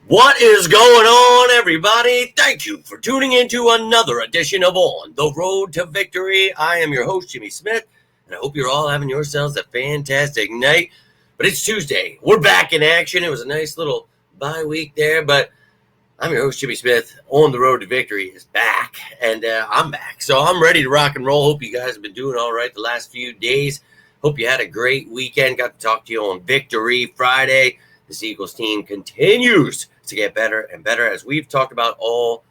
What is going on, everybody? Thank you for tuning into another edition of On the Road to Victory. I am your host, Jimmy Smith, and I hope you're all having yourselves a fantastic night. But it's Tuesday. We're back in action. It was a nice little bye week there, but I'm your host, Jimmy Smith. On the Road to Victory is back, and I'm back. So I'm ready to rock and roll. Hope you guys have been doing all right the last few days. Hope you had a great weekend. Got to talk to you on Victory Friday. This Eagles team continues to get better and better, as we've talked about all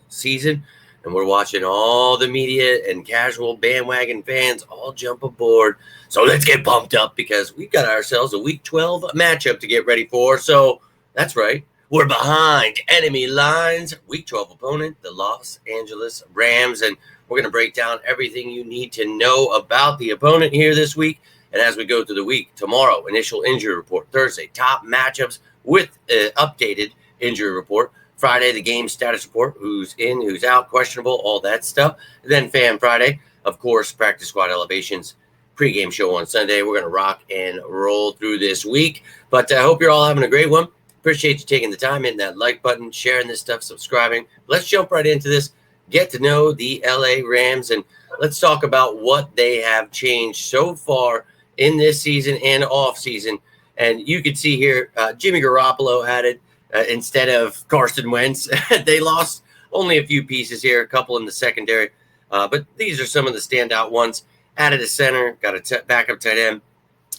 season, and we're watching all the media and casual bandwagon fans all jump aboard. So let's get pumped up, because we've got ourselves a Week 12 matchup to get ready for. So that's right, we're behind enemy lines. Week 12 opponent, the Los Angeles Rams, and we're going to break down everything you need to know about the opponent here this week. And as we go through the week, tomorrow, initial injury report. Thursday, top matchups with an updated injury report. Friday, the game status report, who's in, who's out, questionable, all that stuff. And then Fan Friday, of course, practice squad elevations, pregame show on Sunday. We're going to rock and roll through this week. But I hope you're all having a great one. Appreciate you taking the time, hitting that like button, sharing this stuff, subscribing. Let's jump right into this. Get to know the LA Rams, and let's talk about what they have changed so far in this season and off season. And you can see here, Jimmy Garoppolo added instead of Carson Wentz. They lost only a few pieces here, a couple in the secondary. But these are some of the standout ones. Added a center, got a backup tight end,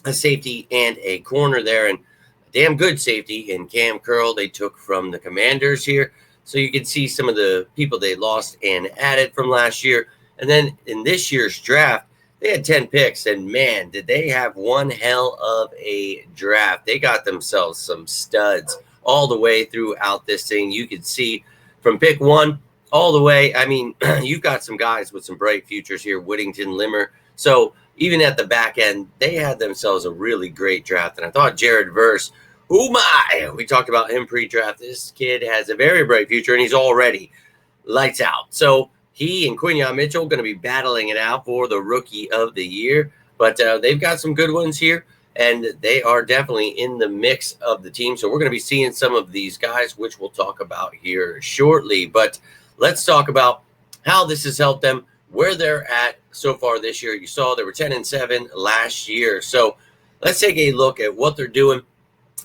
a safety, and a corner there. And a damn good safety in Cam Curl they took from the Commanders here. So you can see some of the people they lost and added from last year. And then in this year's draft, they had 10 picks, and man, did they have one hell of a draft. They got themselves some studs all the way throughout this thing. You could see from pick 1 all the way. I mean, you've got some guys with some bright futures here, Whittington, Limmer. So even at the back end, they had themselves a really great draft. And I thought Jared Verse, oh my, we talked about him pre-draft. This kid has a very bright future, and he's already lights out. So he and Quinyon Mitchell going to be battling it out for the Rookie of the Year. But they've got some good ones here, and they are definitely in the mix of the team. So we're going to be seeing some of these guys, which we'll talk about here shortly. But let's talk about how this has helped them, where they're at so far this year. You saw they were 10-7 last year. So let's take a look at what they're doing.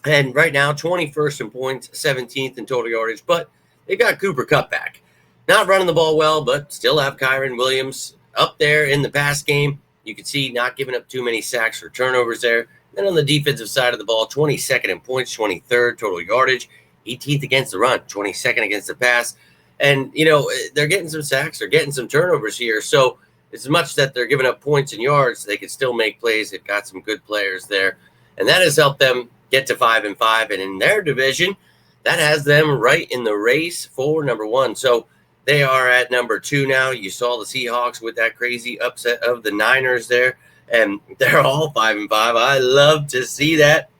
And right now, 21st in points, 17th in total yardage. But they've got Cooper Kupp back. Not running the ball well, but still have Kyren Williams up there in the pass game. You can see not giving up too many sacks or turnovers there. Then on the defensive side of the ball, 22nd in points, 23rd total yardage, 18th against the run, 22nd against the pass. And, you know, they're getting some sacks. They're getting some turnovers here. So as much that they're giving up points and yards, they can still make plays. They've got some good players there. And that has helped them get to 5-5. And in their division, that has them right in the race for number 1. So they are at number 2 now. You saw the Seahawks with that crazy upset of the Niners there, and they're all 5-5. I love to see that.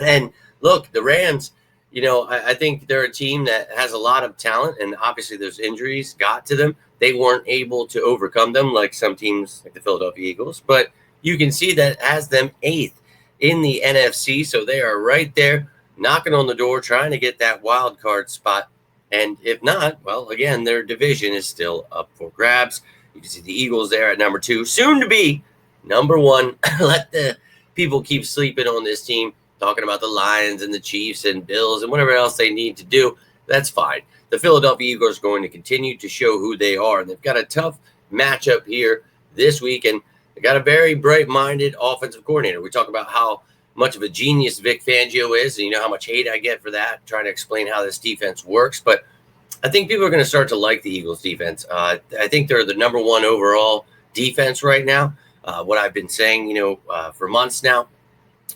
And look, the Rams, you know, I think they're a team that has a lot of talent, and obviously those injuries got to them. They weren't able to overcome them like some teams like the Philadelphia Eagles, but you can see that has them 8th in the NFC. So they are right there knocking on the door, trying to get that wild card spot. And if not, well, again, their division is still up for grabs. You can see the Eagles there at number 2, soon to be number 1. Let the people keep sleeping on this team, talking about the Lions and the Chiefs and Bills and whatever else they need to do. That's fine. The Philadelphia Eagles are going to continue to show who they are. And they've got a tough matchup here this week, and they got a very bright-minded offensive coordinator. We talk about how much of a genius Vic Fangio is, and you know how much hate I get for that, trying to explain how this defense works. But I think people are going to start to like the Eagles defense. I think they're the number 1 overall defense right now. What I've been saying, you know, for months now,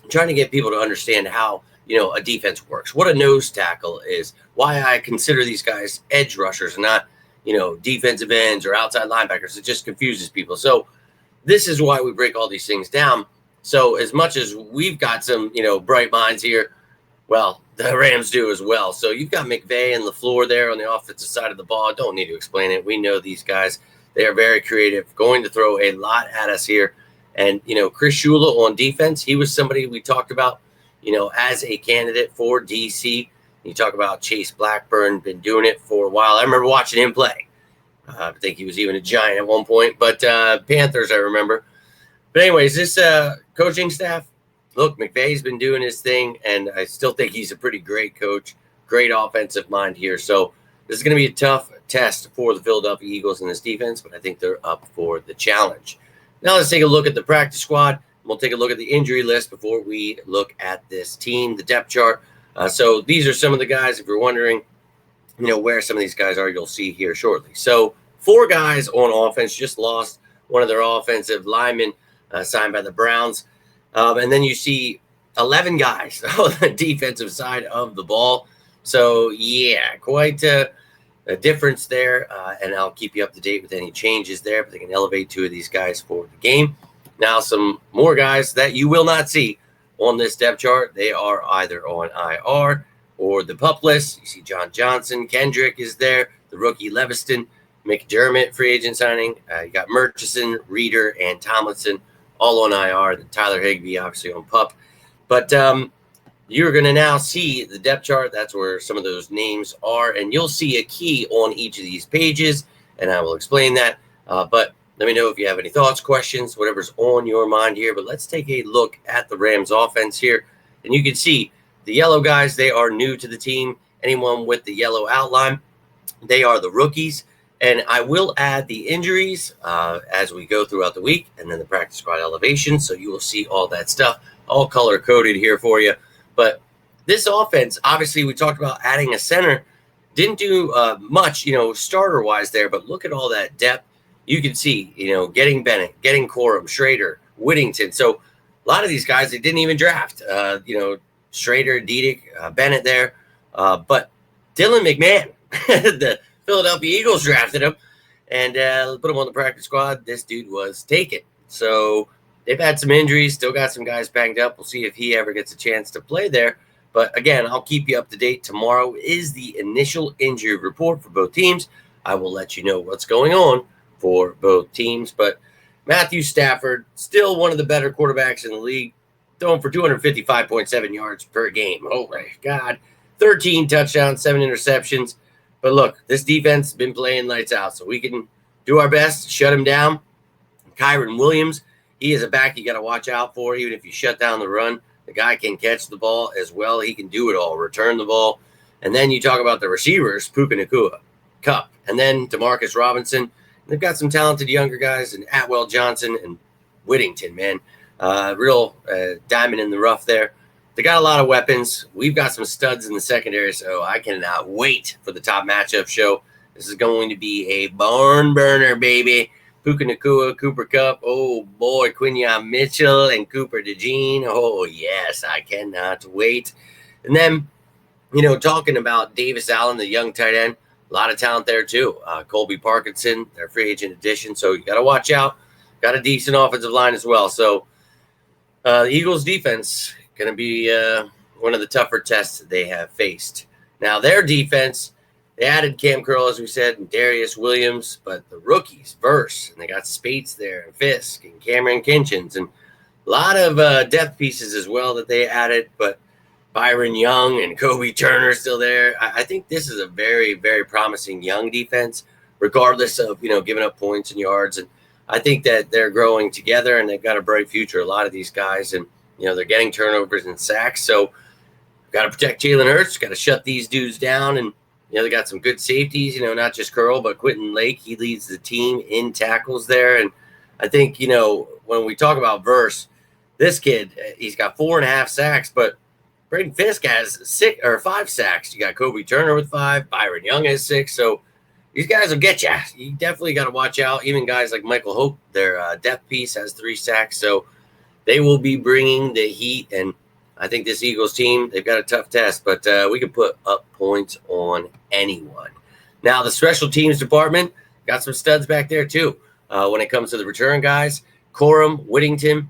I'm trying to get people to understand how, you know, a defense works, what a nose tackle is, why I consider these guys edge rushers and not, you know, defensive ends or outside linebackers. It just confuses people. So this is why we break all these things down. So as much as we've got some, you know, bright minds here, well, the Rams do as well. So you've got McVay and LaFleur there on the offensive side of the ball. Don't need to explain it. We know these guys. They are very creative, going to throw a lot at us here. And, you know, Chris Shula on defense, he was somebody we talked about, you know, as a candidate for DC. You talk about Chase Blackburn, been doing it for a while. I remember watching him play. I think he was even a Giant at one point, but Panthers, I remember. But anyways, this coaching staff, look, McVay's been doing his thing, and I still think he's a pretty great coach, great offensive mind here. So this is going to be a tough test for the Philadelphia Eagles in this defense, but I think they're up for the challenge. Now let's take a look at the practice squad. We'll take a look at the injury list before we look at this team, the depth chart. So these are some of the guys, if you're wondering, where some of these guys are, you'll see here shortly. So 4 guys on offense just lost one of their offensive linemen signed by the Browns. And then you see 11 guys on the defensive side of the ball. So, yeah, quite a difference there. And I'll keep you up to date with any changes there. But they can elevate 2 of these guys for the game. Now, some more guys that you will not see on this depth chart. They are either on IR or the PUP list. You see John Johnson, Kendrick is there, the rookie Leviston, McDermott, free agent signing. You got Murchison, Reeder, and Tomlinson all on IR. Then Tyler Higbee, obviously, on PUP. But you're going to now see the depth chart. That's where some of those names are. And you'll see a key on each of these pages, and I will explain that. But let me know if you have any thoughts, questions, whatever's on your mind here. But let's take a look at the Rams offense here. And you can see the yellow guys, they are new to the team. Anyone with the yellow outline, they are the rookies. And I will add the injuries as we go throughout the week, and then the practice squad elevation. So you will see all that stuff, all color-coded here for you. But this offense, obviously, we talked about adding a center. Didn't do much, starter-wise there. But look at all that depth. You can see, getting Bennett, getting Corum, Schrader, Whittington. So a lot of these guys, they didn't even draft. Schrader, Diedick, Bennett there. But Dylan McMahon, the Philadelphia Eagles drafted him and put him on the practice squad. This dude was taken. So they've had some injuries, still got some guys banged up. We'll see if he ever gets a chance to play there. But again, I'll keep you up to date. Tomorrow is the initial injury report for both teams. I will let you know what's going on for both teams. But Matthew Stafford, still one of the better quarterbacks in the league, throwing for 255.7 yards per game. Oh, my God. 13 touchdowns, 7 interceptions. But look, this defense has been playing lights out, so we can do our best to shut him down. Kyren Williams, he is a back you got to watch out for. Even if you shut down the run, the guy can catch the ball as well. He can do it all, return the ball. And then you talk about the receivers, Puka Nacua, Kupp, and then Demarcus Robinson. They've got some talented younger guys, and Atwell Johnson and Whittington, man. Real diamond in the rough there. They got a lot of weapons. We've got some studs in the secondary, so I cannot wait for the top matchup show. This is going to be a barn burner, baby. Puka Nacua, Cooper Kupp. Oh, boy, Quinyon Mitchell and Cooper DeJean. Oh, yes, I cannot wait. And then, talking about Davis Allen, the young tight end, a lot of talent there, too. Colby Parkinson, their free agent addition, so you got to watch out. Got a decent offensive line as well. So the Eagles' defense going to be one of the tougher tests they have faced. Now, their defense, they added Cam Curl, as we said, and Darius Williams, but the rookies, Verse, and they got Spates there, and Fisk, and Cameron Kinchins, and a lot of depth pieces as well that they added, but Byron Young and Kobe Turner still there. I think this is a very, very promising young defense, regardless of, giving up points and yards, and I think that they're growing together, and they've got a bright future, a lot of these guys, and they're getting turnovers and sacks, so got to protect Jalen Hurts, got to shut these dudes down, and they got some good safeties, not just Curl, but Quentin Lake. He leads the team in tackles there, and I think, when we talk about Verse, this kid, he's got 4.5 sacks, but Braden Fisk has 5 sacks. You got Kobe Turner with 5, Byron Young has 6, so these guys will get you. You definitely got to watch out. Even guys like Michael Hope, their depth piece, has 3 sacks, so they will be bringing the heat, and I think this Eagles team, they've got a tough test, but we can put up points on anyone. Now, the special teams department got some studs back there, too, when it comes to the return guys. Corum, Whittington,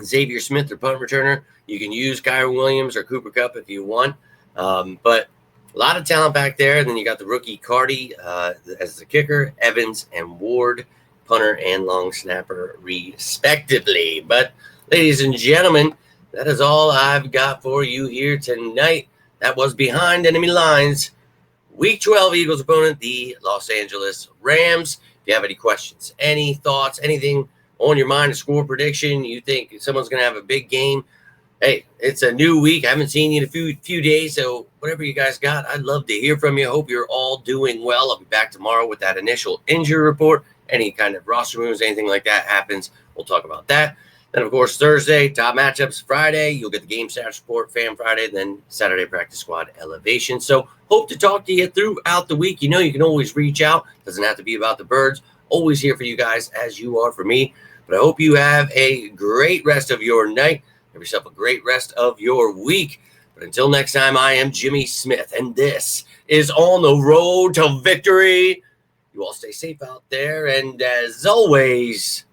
Xavier Smith, their punt returner. You can use Kyren Williams or Cooper Kupp if you want, but a lot of talent back there. And then you got the rookie Cardi as the kicker, Evans and Ward, punter and long snapper, respectively. But ladies and gentlemen, that is all I've got for you here tonight. That was behind enemy lines. Week 12 Eagles opponent, the Los Angeles Rams. If you have any questions, any thoughts, anything on your mind, a score prediction, you think someone's going to have a big game, hey, it's a new week. I haven't seen you in a few days, so whatever you guys got, I'd love to hear from you. Hope you're all doing well. I'll be back tomorrow with that initial injury report. Any kind of roster moves, anything like that happens, we'll talk about that. Then, of course, Thursday, top matchups. Friday, you'll get the game stats report, Fan Friday, then Saturday, practice squad elevation. So hope to talk to you throughout the week. You know you can always reach out. Doesn't have to be about the Birds. Always here for you guys as you are for me. But I hope you have a great rest of your night. Have yourself a great rest of your week. But until next time, I am Jimmy Smith, and this is On the Road to Victory. You all stay safe out there, and as always,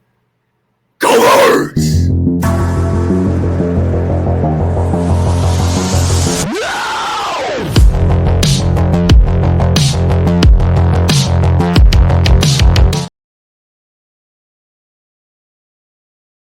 go Birds!